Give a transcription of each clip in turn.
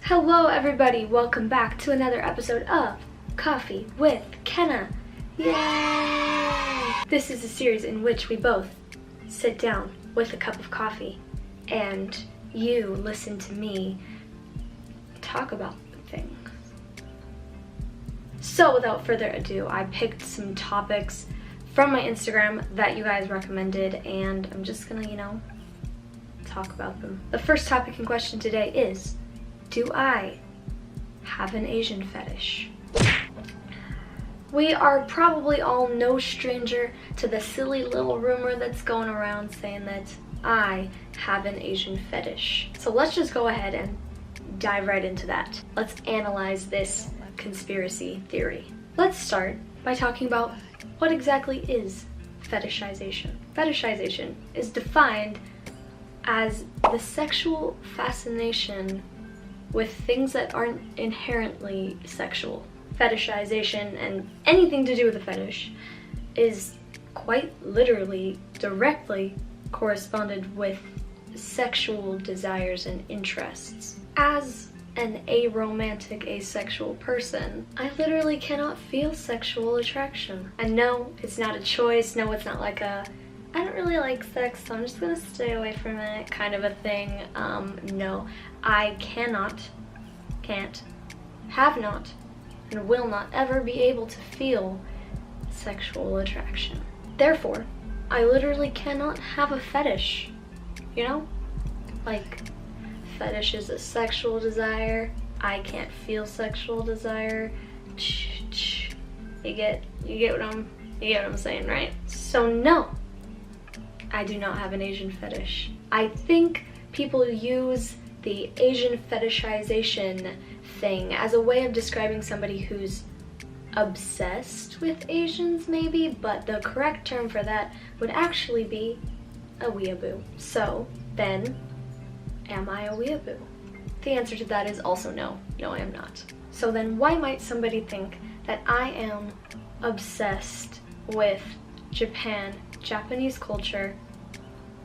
Hello everybody, welcome back to another episode of Coffee with Kenna. Yay! This is a series in which we both sit down with a cup of coffee and you listen to me talk about things. So without further ado, I picked some topics from my Instagram that you guys recommended and I'm just gonna, talk about them. The first topic in question today is, do I have an Asian fetish? We are probably all no stranger to the silly little rumor that's going around saying that I have an Asian fetish. So let's just go ahead and dive right into that. Let's analyze this conspiracy theory. Let's start by talking about what exactly is fetishization. Fetishization is defined as the sexual fascination with things that aren't inherently sexual. Fetishization and anything to do with a fetish is quite literally directly corresponded with sexual desires and interests. As an aromantic, asexual person, I literally cannot feel sexual attraction. And no, it's not a choice. No, it's not like a I don't really like sex, so I'm just gonna stay away from it kind of a thing. No, I can't, have not, and will not ever be able to feel sexual attraction. Therefore, I literally cannot have a fetish, Like, fetish is a sexual desire. I can't feel sexual desire. You get what I'm saying, right? So no, I do not have an Asian fetish. I think people use the Asian fetishization thing as a way of describing somebody who's obsessed with Asians maybe, but the correct term for that would actually be a weeaboo. So then, am I a weeaboo? The answer to that is also no. No, I am not. So then why might somebody think that I am obsessed with Japanese culture,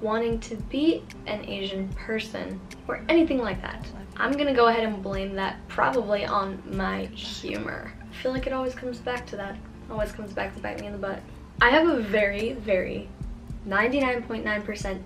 wanting to be an Asian person, or anything like that? I'm gonna go ahead and blame that probably on my humor. I feel like it always comes back to that. Always comes back to bite me in the butt. I have a very, very 99.9%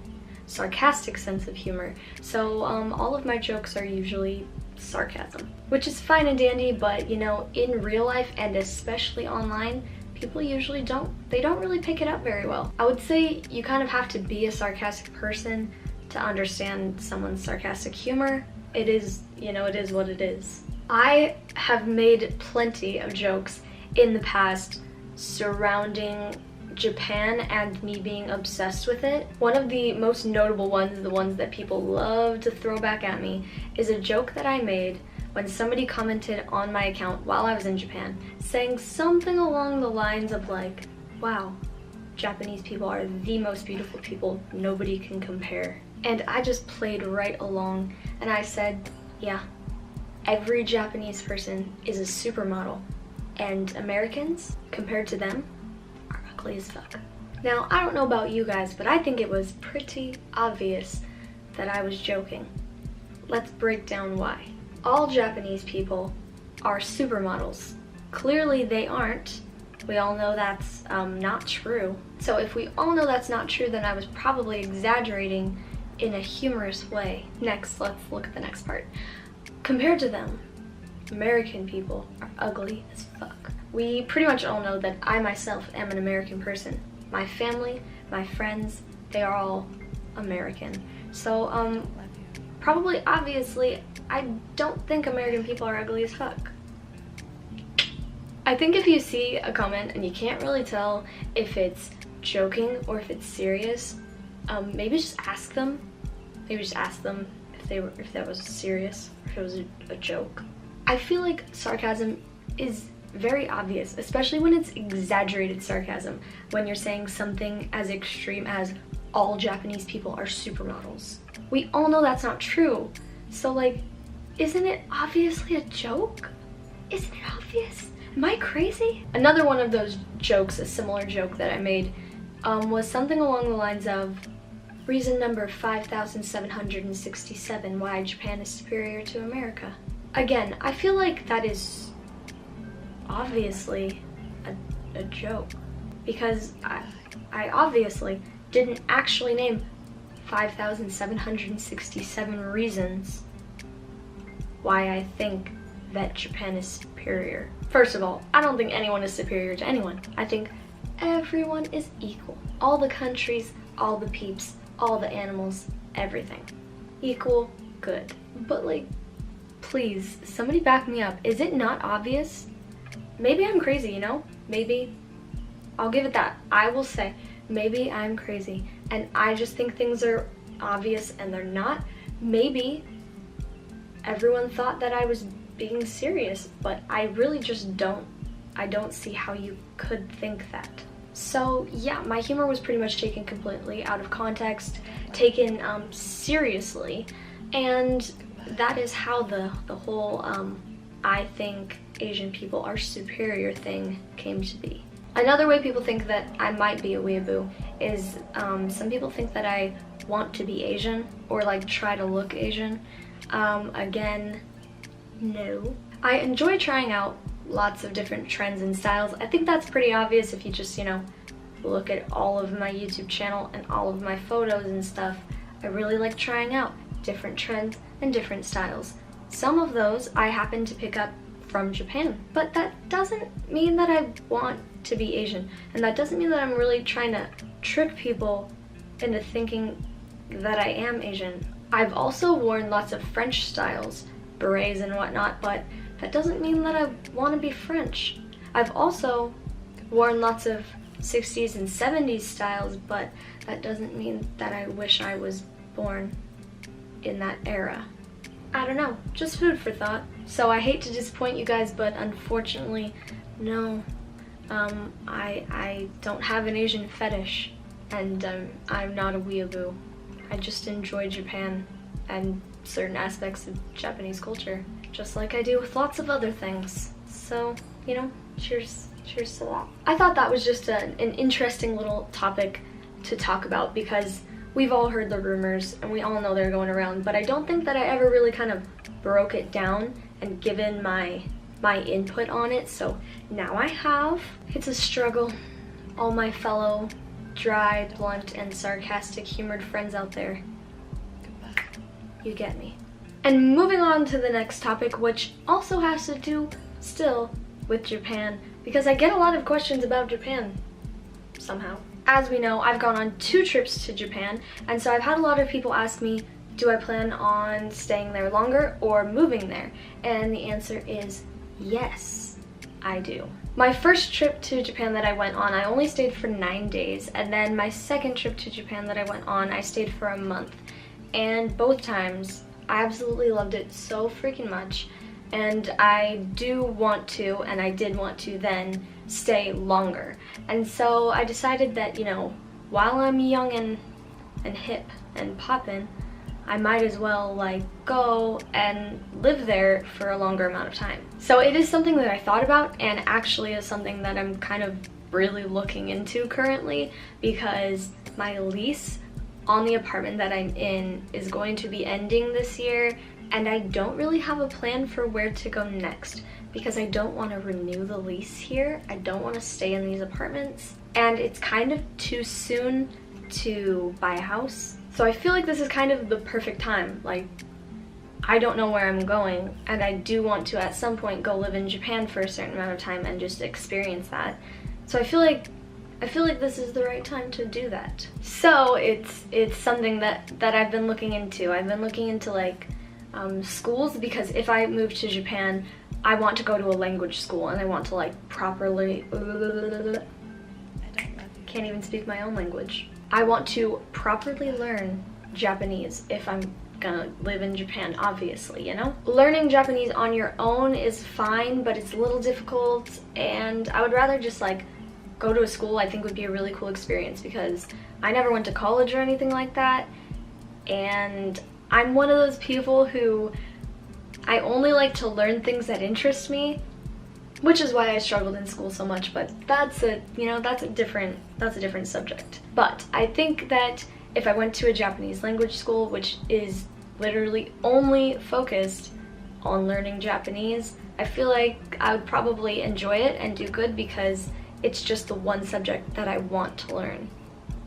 sarcastic sense of humor, so all of my jokes are usually sarcasm, which is fine and dandy, but in real life and especially online, people usually don't really pick it up very well. I would say you kind of have to be a sarcastic person to understand someone's sarcastic humor. It is, it is what it is. I have made plenty of jokes in the past surrounding Japan and me being obsessed with it. One of the most notable ones, the ones that people love to throw back at me, is a joke that I made when somebody commented on my account while I was in Japan, saying something along the lines of like, wow, Japanese people are the most beautiful people, nobody can compare. And I just played right along and I said, yeah, every Japanese person is a supermodel and Americans, compared to them, are ugly as fuck. Now, I don't know about you guys, but I think it was pretty obvious that I was joking. Let's break down why. All Japanese people are supermodels. Clearly they aren't. We all know that's not true. So if we all know that's not true, then I was probably exaggerating in a humorous way. Next, let's look at the next part. Compared to them, American people are ugly as fuck. We pretty much all know that I myself am an American person. My family, my friends, they are all American. So probably obviously, I don't think American people are ugly as fuck. I think if you see a comment and you can't really tell if it's joking or if it's serious, maybe just ask them. Maybe just ask them if that was serious, or if it was a joke. I feel like sarcasm is very obvious, especially when it's exaggerated sarcasm, when you're saying something as extreme as all Japanese people are supermodels. We all know that's not true. So like, isn't it obviously a joke? Isn't it obvious? Am I crazy? Another one of those jokes, a similar joke that I made, was something along the lines of, reason number 5,767 why Japan is superior to America. again, I feel like that is obviously a joke, because I obviously didn't actually name 5,767 reasons why I think that Japan is superior. First of all, I don't think anyone is superior to anyone. I think everyone is equal. All the countries, all the peeps, all the animals, everything. Equal, good. But like, please, somebody back me up. Is it not obvious? Maybe I'm crazy, you know? Maybe. I'll give it that. I will say, maybe I'm crazy and I just think things are obvious and they're not. Maybe everyone thought that I was being serious, but I really just don't. I don't see how you could think that. So yeah, my humor was pretty much taken completely out of context, taken seriously, and that is how the whole I think Asian people are superior thing came to be. Another way people think that I might be a weeaboo is some people think that I want to be Asian or like try to look Asian. Again, no. I enjoy trying out lots of different trends and styles. I think that's pretty obvious if you just, you know, look at all of my YouTube channel and all of my photos and stuff. I really like trying out different trends and different styles. Some of those I happen to pick up from Japan, but that doesn't mean that I want to be Asian, and that doesn't mean that I'm really trying to trick people into thinking that I am Asian. I've also worn lots of French styles, berets and whatnot, but that doesn't mean that I want to be French. I've also worn lots of 60s and 70s styles, but that doesn't mean that I wish I was born in that era. I don't know, just food for thought. So I hate to disappoint you guys, but unfortunately, no. I don't have an Asian fetish, and I'm not a weeaboo. I just enjoy Japan and certain aspects of Japanese culture, just like I do with lots of other things. So, you know, cheers to that. I thought that was just an interesting little topic to talk about, because we've all heard the rumors and we all know they're going around, but I don't think that I ever really kind of broke it down and given my input on it, so now I have. It's a struggle. All my fellow dry, blunt, and sarcastic humored friends out there, you get me. And moving on to the next topic, which also has to do still with Japan, because I get a lot of questions about Japan somehow. As we know, I've gone on 2 trips to Japan, and so I've had a lot of people ask me, do I plan on staying there longer or moving there? And the answer is yes, I do. My first trip to Japan that I went on, I only stayed for 9 days, and then my second trip to Japan that I went on, I stayed for a month. And both times, I absolutely loved it so freaking much, and I do want to, and I did want to then, stay longer. And so I decided that, you know, while I'm young and hip and poppin', I might as well like go and live there for a longer amount of time. So it is something that I thought about, and actually is something that I'm kind of really looking into currently, because my lease on the apartment that I'm in is going to be ending this year, and I don't really have a plan for where to go next, because I don't want to renew the lease here. I don't want to stay in these apartments, and it's kind of too soon to buy a house. So I feel like this is kind of the perfect time. Like, I don't know where I'm going, and I do want to at some point go live in Japan for a certain amount of time and just experience that. So I feel like this is the right time to do that. So it's something that I've been looking into. I've been looking into like schools, because if I move to Japan, I want to go to a language school, and I want to like properly, can't even speak my own language. I want to properly learn Japanese if I'm gonna live in Japan, obviously, you know? Learning Japanese on your own is fine, but it's a little difficult, and I would rather just like go to a school. I think would be a really cool experience, because I never went to college or anything like that, and I'm one of those people who I only like to learn things that interest me, which is why I struggled in school so much, but that's a different subject. But I think that if I went to a Japanese language school, which is literally only focused on learning Japanese. I feel like I would probably enjoy it and do good because it's just the one subject that I want to learn.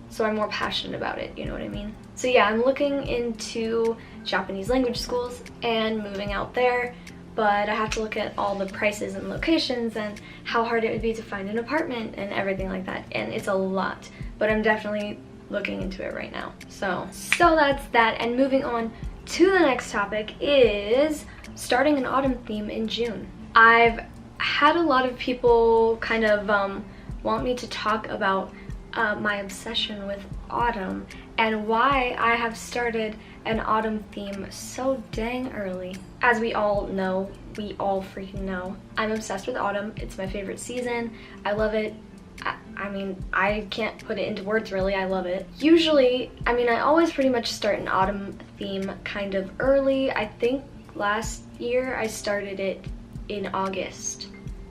So I'm more passionate about it, you know what I mean? So yeah, I'm looking into Japanese language schools and moving out there, but I have to look at all the prices and locations and how hard it would be to find an apartment and everything like that, and it's a lot, but I'm definitely looking into it right now. So that's that, and moving on to the next topic is starting an autumn theme in June. I've had a lot of people kind of want me to talk about my obsession with autumn and why I have started an autumn theme so dang early. As we all know, we all freaking know, I'm obsessed with autumn. It's my favorite season. I love it. I mean, I can't put it into words really, I love it. Usually, I mean, I always pretty much start an autumn theme kind of early. I think last year I started it in August,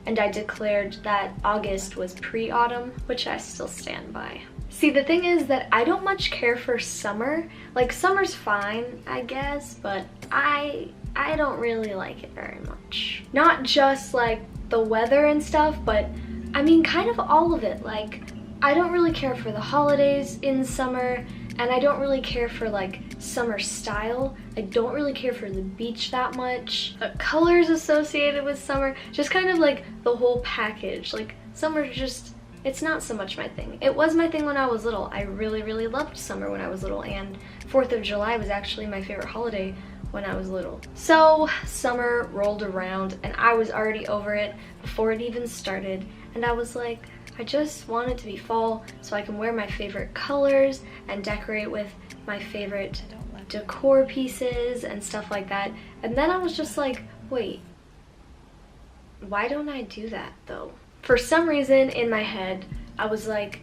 and I declared that August was pre-autumn, which I still stand by. See, the thing is that I don't much care for summer. Like, summer's fine, I guess, but I don't really like it very much. Not just like the weather and stuff, but I mean kind of all of it. Like, I don't really care for the holidays in summer, and I don't really care for like summer style. I don't really care for the beach that much. The colors associated with summer, just kind of like the whole package. Like, summer just, it's not so much my thing. It was my thing when I was little. I really, really loved summer when I was little, and 4th of July was actually my favorite holiday when I was little. So summer rolled around and I was already over it before it even started, and I was like, I just want it to be fall so I can wear my favorite colors and decorate with my favorite decor pieces and stuff like that. And then I was just like, wait, why don't I do that though? For some reason in my head, I was like,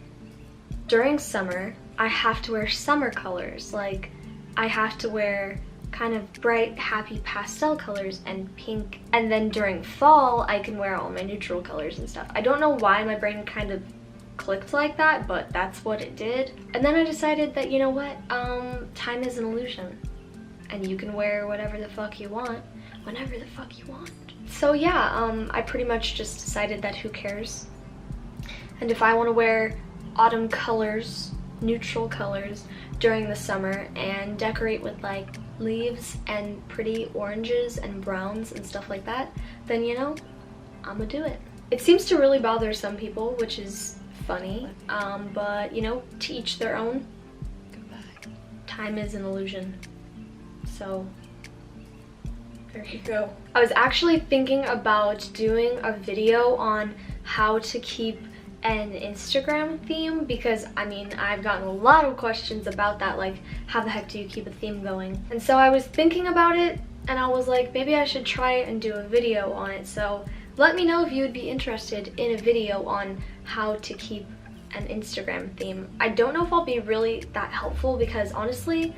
during summer, I have to wear summer colors. Like, I have to wear kind of bright, happy pastel colors and pink. And then during fall, I can wear all my neutral colors and stuff. I don't know why my brain kind of clicked like that, but that's what it did. And then I decided that, you know what, time is an illusion. And you can wear whatever the fuck you want, whenever the fuck you want. So yeah, I pretty much just decided that who cares? And if I want to wear autumn colors, neutral colors, during the summer and decorate with like leaves and pretty oranges and browns and stuff like that, then you know, I'ma do it. It seems to really bother some people, which is funny, but you know, to each their own. Time is an illusion. So there you go. I was actually thinking about doing a video on how to keep an Instagram theme, because I mean, I've gotten a lot of questions about that, like how the heck do you keep a theme going? And so I was thinking about it and I was like, maybe I should try and do a video on it. So let me know if you would be interested in a video on how to keep an Instagram theme. I don't know if I'll be really that helpful because honestly,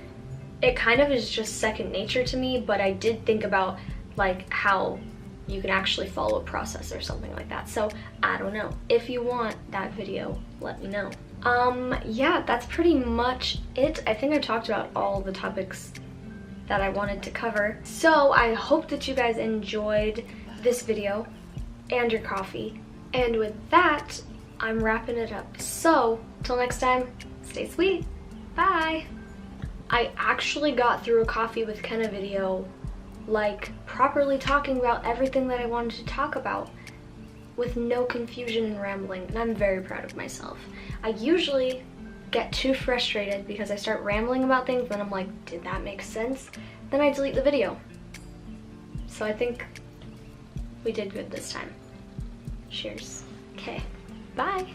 it kind of is just second nature to me, but I did think about like how you can actually follow a process or something like that. So I don't know. If you want that video, let me know. Yeah, that's pretty much it. I think I talked about all the topics that I wanted to cover. So I hope that you guys enjoyed this video and your coffee. And with that, I'm wrapping it up. So till next time, stay sweet. Bye. I actually got through a coffee with Kenna video like properly talking about everything that I wanted to talk about with no confusion and rambling, and I'm very proud of myself. I usually get too frustrated because I start rambling about things, then I'm like, did that make sense? Then I delete the video. So I think we did good this time. Cheers. Okay, bye.